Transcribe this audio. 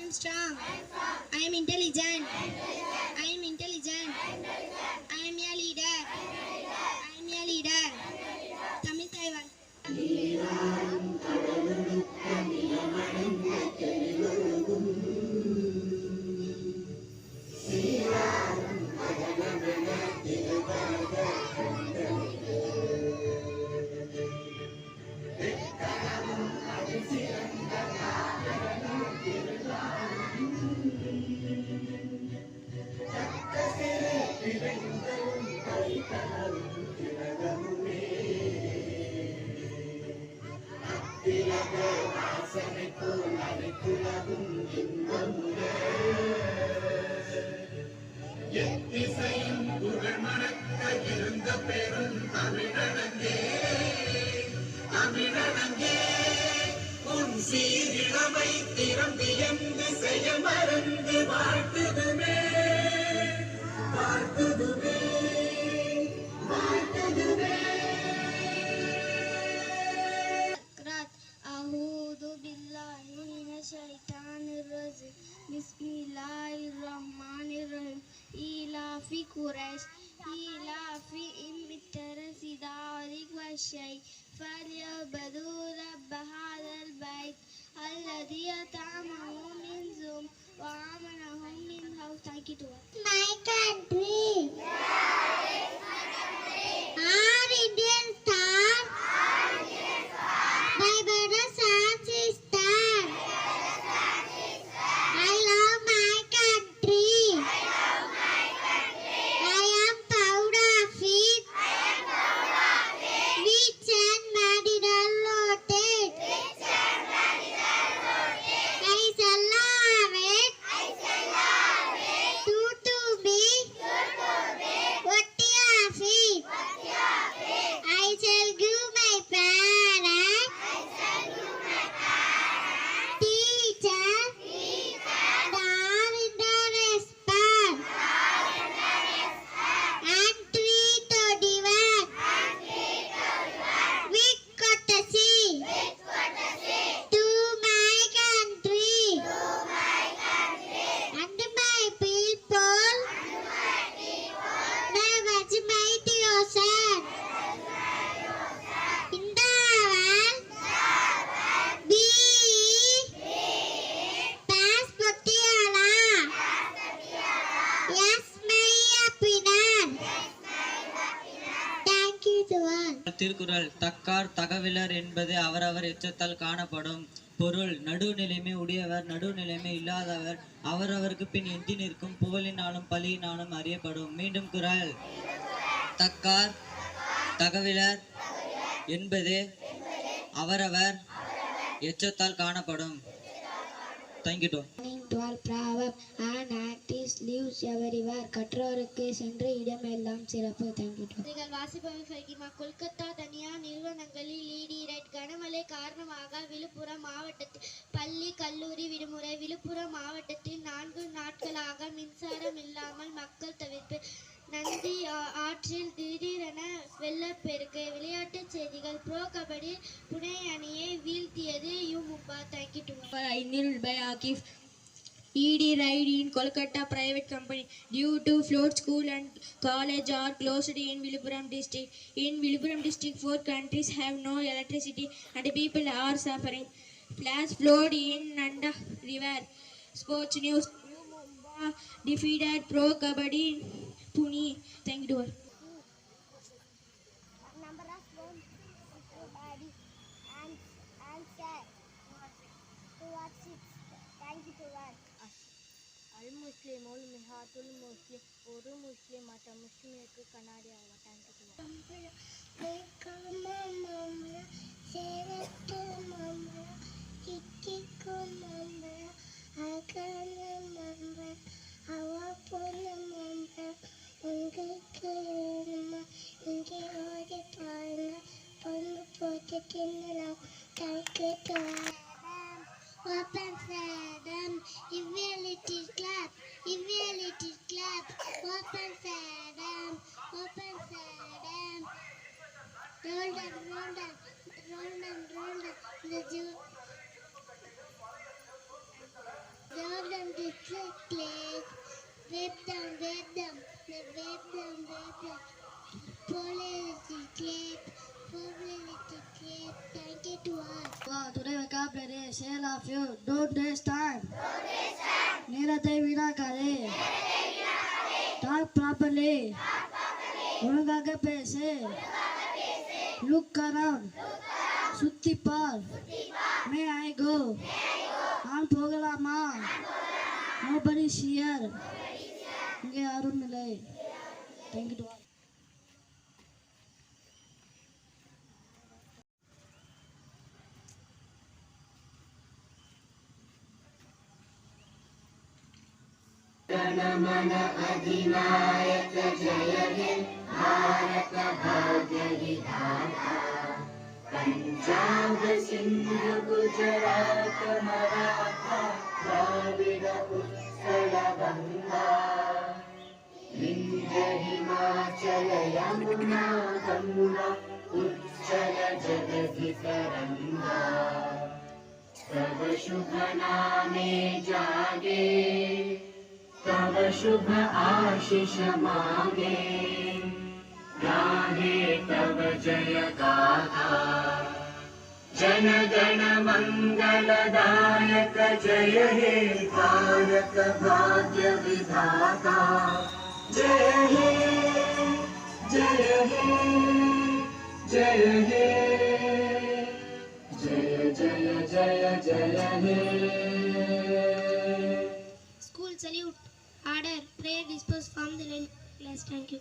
am strong. I am intelligent. I am intelligent. I am a leader. I am a leader. Tamil Taiwan. எத்திசையும் புகழ் மணக்க இருந்த பெரும் தமிழனங்கே தமிழனங்கே உன் சீரிழமை திறந்து என் திசைய மறந்து வாழ்த்துதுமே வாழ்த்துதுமே வாழ்த்துதுமே. أعوذ بالله من الشيطان الرجيم بسم الله الرحمن الرحيم إيلاف قريش إيلافهم بالترصد والشيء فليعبدوا رب هذا البيت الذي أطعمهم من جوع وآمنهم من خوف. Thank you to all. My country. Our Indian star. My brothers and sisters. I love my country. I am proud of it. Rich and medical loaded. I shall love it. To be. What of it? I shall give my parents. Teacher. Dar in the respect. And treat to divine. With courtesy. To my country. And my people. Never mighty ocean. In the world. Be. Pasputiala. Yes, my opinion. Thank you to all. Thirukkural தக்கார் தகவிலர் என்பது அவரவர் எச்சத்தால் காணப்படும். பொருள் நடுநிலைமை உடையவர் நடுநிலைமை இல்லாதவர் அவரவருக்கு பின் எந்தி நிற்கும் புகழினாலும் பழியினாலும் அறியப்படும். மீண்டும் குறள் தக்கார் தகவிலர் என்பது அவரவர் எச்சத்தால் காணப்படும். Thank you. Proverb and active lives everywhere. கற்றோருக்கு சென்ற இடமெல்லாம் சிறப்பு. தேங்க்யூ. நீங்கள் வாசிப்பவை ஃபைகிமா. கொல்கத்தா தனியார் நிறுவனங்களில் லீடிரைட் கனமழை காரணமாக விழுப்புரம் மாவட்டத்தில் பள்ளி கல்லூரி விடுமுறை. விழுப்புரம் மாவட்டத்தில் 4 நாட்களாக மின்சாரம் இல்லாமல் மக்கள் தவிர்ப்பு. நந்தி ஆற்றில் திடீரென வெள்ளப்பெருக்கு. விளையாட்டுச் செய்திகள். ப்ரோ கபடி புனே அணியை வீழ்த்தியது you Mumba. Thank you to I kneel by Akif. ED Ride in Kolkata private company due to flood. School and college are closed in Viluppuram district. In Viluppuram district, 4 countries have no electricity and people are suffering. Flash flood in Nanda River. Sports news. Mumbai defeated Pro Kabaddi Pune. Thank you. Number of one body and share. Towards it. Thank you to all. அல் முஸ்லிம் உல் மிஹாத்துல் முஸ்லிம் ஒரு முஸ்லிம் மற்ற முஸ்லிமுக்கு கண்ணாடி ஆகும். Open Sadam, Equality Club, Equality Club, Open Sadam, Open Sadam. Roll down, roll down, roll down, roll down. The Jew. Roll Vedam. Politicate. Thank you to us. Wow, today vocabulary, say all of you. Don't waste time. நேரத்தை வீணாக்காதே. Talk properly. ஒழுங்காக பேசு. Look around. சுத்தி பார். May I go? நான் போகலாமா? Nobody is here. இங்கே யாரும் இல்லை. Thank you to all. जनमन अधिनायक जय हे भारत भाग्य विधाता पंजाब सिंध गुजरात मराठा द्राविड उत्कल गंगा विंध्य हिमाचल यमुना गंगा उच्चल जगति तरंगा तव शुभ नामे जागे तव शुभ आशीष मांगे गाहे तव जय गाथा जन गण मंगलदायक जय हे भारत भाग्य विधाता जय हे जय हे जय हे जय जय जय जय हे School salute. Order. Prayer dispersed from the class. Thank you.